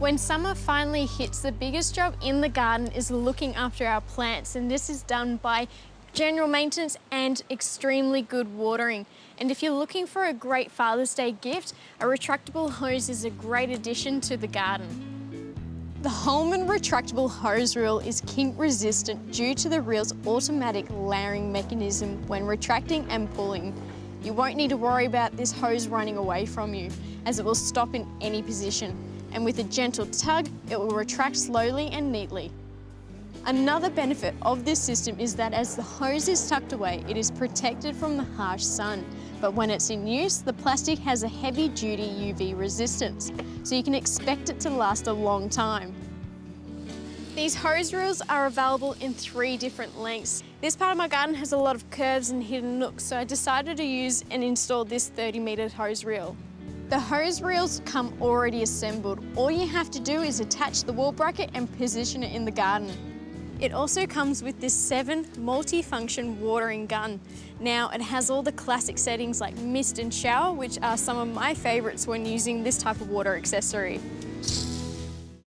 When summer finally hits, the biggest job in the garden is looking after our plants, and this is done by general maintenance and extremely good watering. And if you're looking for a great Father's Day gift, a retractable hose is a great addition to the garden. The Holman Retractable Hose Reel is kink resistant due to the reel's automatic layering mechanism when retracting and pulling. You won't need to worry about this hose running away from you, as it will stop in any position. And with a gentle tug, it will retract slowly and neatly. Another benefit of this system is that as the hose is tucked away, it is protected from the harsh sun. But when it's in use, the plastic has a heavy-duty UV resistance, so you can expect it to last a long time. These hose reels are available in 3 different lengths. This part of my garden has a lot of curves and hidden nooks, so I decided to use and install this 30-metre hose reel. The hose reels come already assembled. All you have to do is attach the wall bracket and position it in the garden. It also comes with this 7 multi-function watering gun. Now it has all the classic settings like mist and shower, which are some of my favourites when using this type of water accessory.